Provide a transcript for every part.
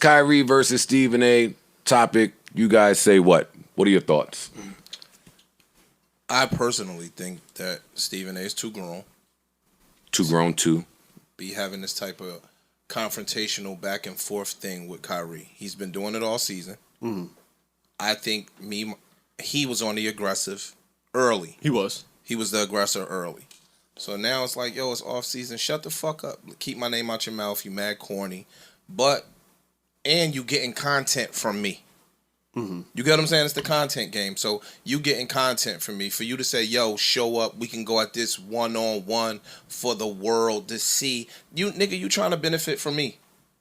Kyrie versus Stephen A. topic. You guys say what? What are your thoughts? I personally think that Stephen A is too grown. Too grown to be having this type of confrontational back and forth thing with Kyrie. He's been doing it all season. Mm-hmm. I think he was on the aggressive early. He was the aggressor early. So now it's like, yo, it's off season. Shut the fuck up. Keep my name out your mouth. You mad corny. And you getting content from me. Mm-hmm. You get what I'm saying? It's the content game. So you getting content from me. For you to say, yo, show up. We can go at this one-on-one for the world to see. You trying to benefit from me.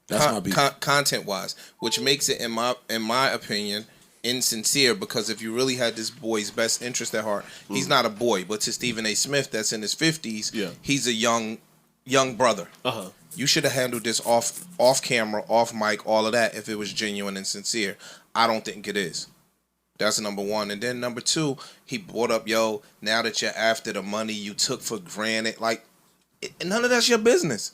That's my beef. Content-wise. Which makes it, in my opinion, insincere, because if you really had this boy's best interest at heart, he's not a boy, but to Stephen A. Smith that's in his 50s, he's a young brother. You should have handled this off camera, off mic, all of that if it was genuine and sincere. I don't think it is. That's number one. And then number two, he brought up, yo, now that you're after the money you took for granted, like, none of that's your business.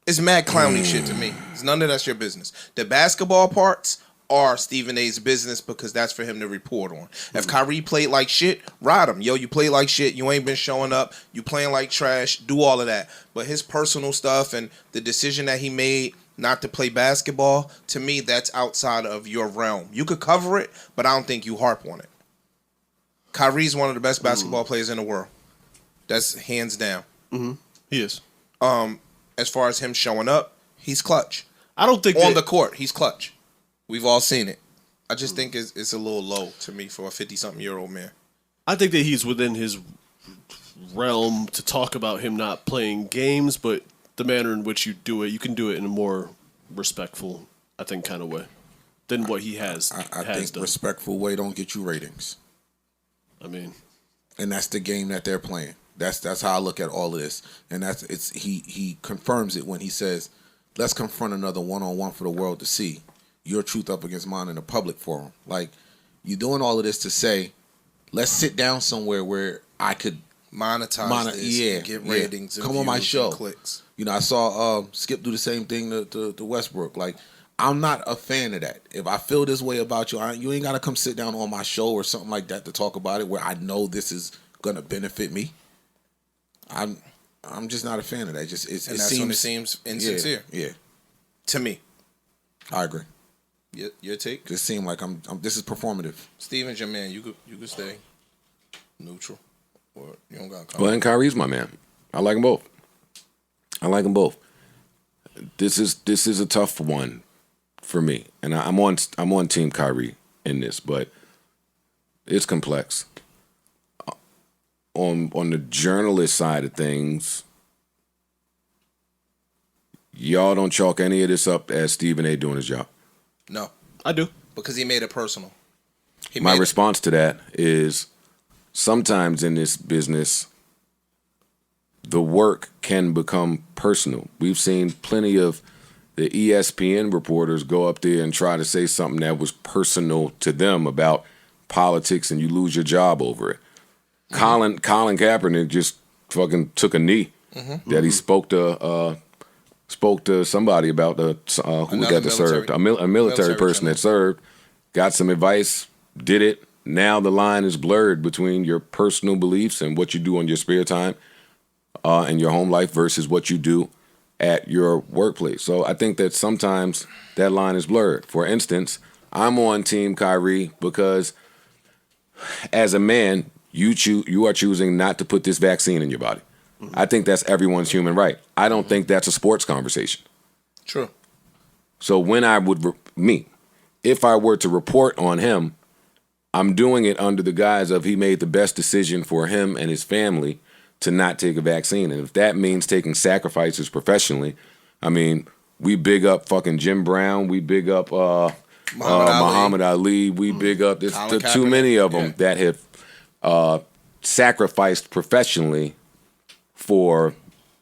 It's mad clowny shit to me. It's none of that's your business. The basketball parts are Stephen A's business because that's for him to report on. If Kyrie played like shit, ride him. Yo, you play like shit. You ain't been showing up. You playing like trash. Do all of that. But his personal stuff and the decision that he made not to play basketball, to me, that's outside of your realm. You could cover it, but I don't think you harp on it. Kyrie's one of the best basketball players in the world. That's hands down. Mm-hmm. He is. As far as him showing up, he's clutch. I don't think on the court, he's clutch. We've all seen it. I just think it's a little low to me for a 50-something-year-old man. I think that he's within his realm to talk about him not playing games, but the manner in which you do it, you can do it in a more respectful, I think, kind of way than what he has. I think done. Respectful way don't get you ratings. I mean, and that's the game that they're playing. That's how I look at all of this, and he confirms it when he says, "Let's confront another one-on-one for the world to see your truth up against mine in a public forum." Like, you're doing all of this to say, let's sit down somewhere where I could monetize this and get ratings and come on my show. Clicks. You know, I saw Skip do the same thing to Westbrook. Like, I'm not a fan of that. If I feel this way about you, you ain't got to come sit down on my show or something like that to talk about it where I know this is going to benefit me. I'm just not a fan of that. It seems insincere. Yeah. To me. I agree. Your take? Just seem like this is performative. Steven's your man. You could stay neutral, or you don't got to comment. Well, and Kyrie's my man. I like them both. This is a tough one for me, and I'm on Team Kyrie in this, but it's complex. On the journalist side of things, y'all don't chalk any of this up as Stephen A. doing his job. No. I do. Because he made it personal. My response to that is sometimes in this business, the work can become personal. We've seen plenty of the ESPN reporters go up there and try to say something that was personal to them about politics, and you lose your job over it. Colin Kaepernick just fucking took a knee that he spoke to somebody about who got to serve, a military person that served, got some advice, did it. Now the line is blurred between your personal beliefs and what you do on your spare time and your home life versus what you do at your workplace. So I think that sometimes that line is blurred. For instance, I'm on Team Kyrie because as a man, you are choosing not to put this vaccine in your body. I think that's everyone's human right. I don't think that's a sports conversation. True. So when if I were to report on him, I'm doing it under the guise of he made the best decision for him and his family to not take a vaccine. And if that means taking sacrifices professionally, I mean, we big up fucking Jim Brown. We big up Muhammad Ali. We big up too many of them that have sacrificed professionally for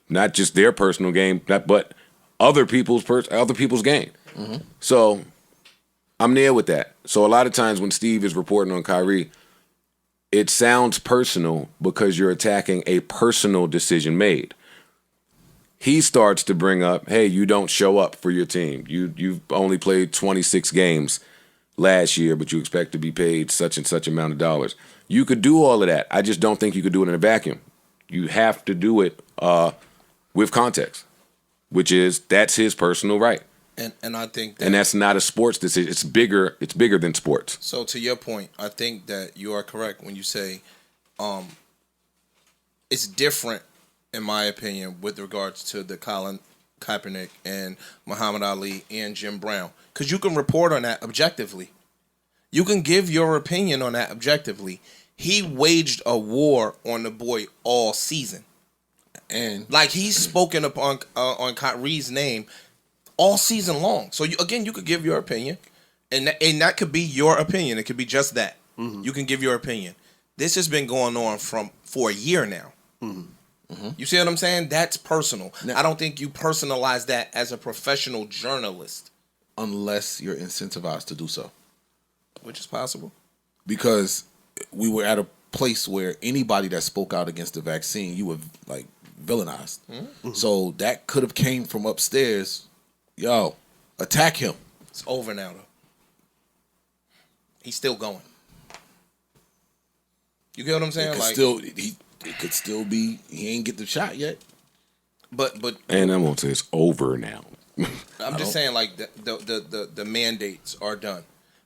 not just their personal gain, but other people's gain. Mm-hmm. So I'm there with that. So a lot of times when Steve is reporting on Kyrie, it sounds personal because you're attacking a personal decision made. he starts to bring up, hey, you don't show up for your team. You've only played 26 games last year, but you expect to be paid such and such amount of dollars. You could do all of that. I just don't think you could do it in a vacuum. You have to do it with context, which is that's his personal right. And I think that, and that's not a sports decision. It's bigger than sports. So to your point, I think that you are correct when you say it's different, in my opinion, with regards to the Colin Kaepernick and Muhammad Ali and Jim Brown. Because you can report on that objectively. You can give your opinion on that objectively. He waged a war on the boy all season. And like he's spoken upon on Kyrie's name all season long. So you could give your opinion. And that could be your opinion. It could be just that. Mm-hmm. You can give your opinion. This has been going on for a year now. Mm-hmm. Mm-hmm. You see what I'm saying? That's personal. Now, I don't think you personalize that as a professional journalist. Unless you're incentivized to do so. Which is possible. Because we were at a place where anybody that spoke out against the vaccine, you were like villainized. Mm-hmm. So that could have came from upstairs. Yo, attack him. It's over now, though. He's still going. You get what I'm saying? It could still be. He ain't get the shot yet. But and I'm gonna say it's over now. I'm just saying, like the mandates are done.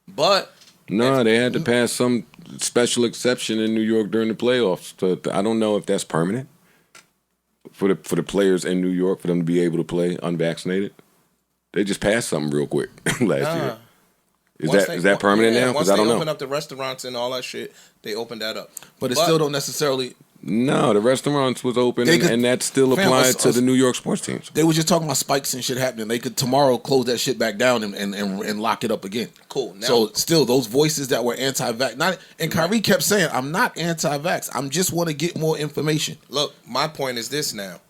But no, they had to pass some special exception in New York during the playoffs. So I don't know if that's permanent for the players in New York for them to be able to play unvaccinated. They just passed something real quick last year. Is that permanent now? Once they opened up the restaurants and all that shit, they opened that up. But it still don't necessarily. No, the restaurants was open, and that still applied to the New York sports teams. They were just talking about spikes and shit happening. They could tomorrow close that shit back down and lock it up again. Cool. Now, so still, those voices that were anti-vax, and Kyrie kept saying, "I'm not anti-vax. I'm just want to get more information." Look, my point is this now.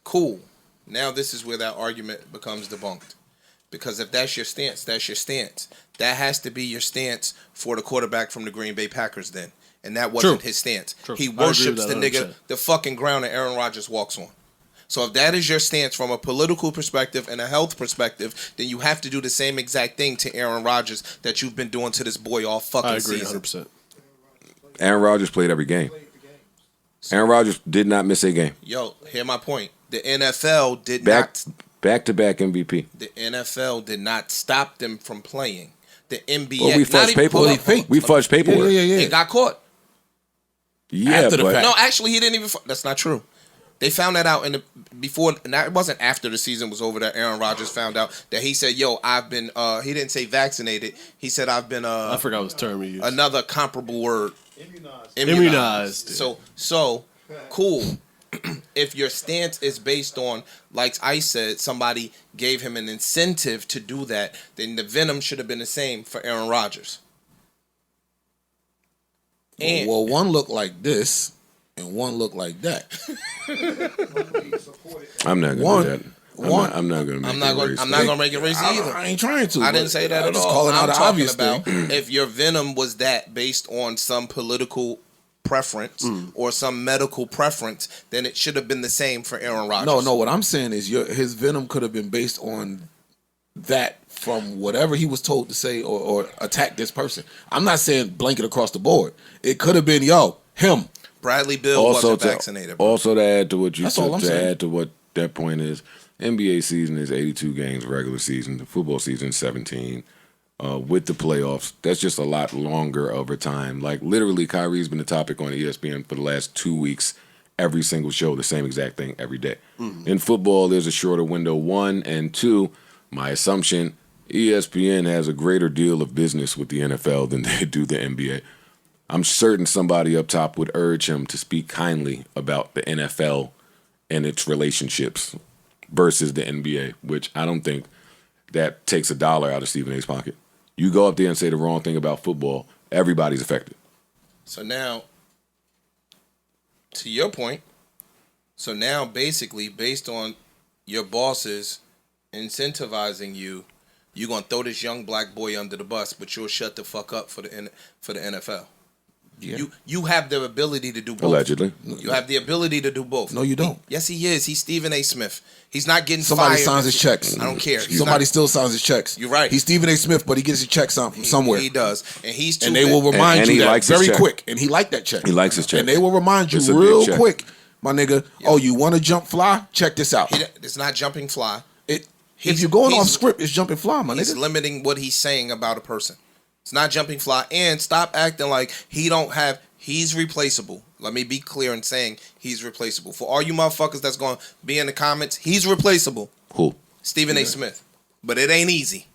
Cool. Now this is where that argument becomes debunked. Because if that's your stance, that's your stance. That has to be your stance for the quarterback from the Green Bay Packers then. And that wasn't his stance. True. He worships the nigga, the fucking ground that Aaron Rodgers walks on. So if that is your stance from a political perspective and a health perspective, then you have to do the same exact thing to Aaron Rodgers that you've been doing to this boy all fucking season. I agree 100%. Aaron Rodgers played every game. Aaron Rodgers did not miss a game. Yo, hear my point. The NFL did not... Back-to-back MVP. The NFL did not stop them from playing. The NBA... Well, we fudged paperwork. We fudged paperwork. Yeah. It got caught. Yeah, but... No, actually, he didn't even... That's not true. They found that out before... And that wasn't after the season was over that Aaron Rodgers found out that he said, yo, I've been... he didn't say vaccinated. He said, I've been... I forgot what term he used. Another comparable word. Immunized. So, cool. If your stance is based on, like I said, somebody gave him an incentive to do that, then the venom should have been the same for Aaron Rodgers. And well, one looked like this, and one looked like that. I'm not going to do that. I'm not going to make it race either. I ain't trying to. I didn't say that at all. Calling out the obvious thing. If your venom was that based on some political preference or some medical preference, then it should have been the same for Aaron Rodgers. No. What I'm saying is his venom could have been based on that from whatever he was told to say or attack this person. I'm not saying blanket across the board. It could have been him. Bradley Beal wasn't vaccinated. Bro. Also, to add to what you said, add to what that point is, NBA season is 82 games regular season. The football season is 17. With the playoffs, that's just a lot longer over time. Like, literally, Kyrie's been the topic on ESPN for the last 2 weeks. Every single show, the same exact thing every day. Mm-hmm. In football, there's a shorter window, 1, and 2, my assumption, ESPN has a greater deal of business with the NFL than they do the NBA. I'm certain somebody up top would urge him to speak kindly about the NFL and its relationships versus the NBA, which I don't think that takes $1 out of Stephen A's pocket. You go up there and say the wrong thing about football, everybody's affected. So now, to your point, basically, based on your bosses incentivizing you, you're going to throw this young black boy under the bus, but you'll shut the fuck up for the NFL. Yeah. You have the ability to do both. Allegedly. You have the ability to do both. No, you don't. Yes, he is. He's Stephen A. Smith. He's not getting Somebody fired. signs his checks. I don't care. Somebody still signs his checks. You're right. He's Stephen A. Smith, but he gets his check from somewhere. He does, and he's too And they will remind And you he that likes his very check. quick. And he liked that check. He likes his check. And they will remind you It's a big real check. quick, my nigga. Oh, you want to jump fly? Check this out. It's not jumping fly. If you're going off script, it's jumping fly, my He's nigga. limiting what he's saying about a person. It's not jumping fly. And stop acting like he's replaceable. Let me be clear in saying he's replaceable. For all you motherfuckers that's going to be in the comments, he's replaceable. Who? Stephen A. Smith. But it ain't easy.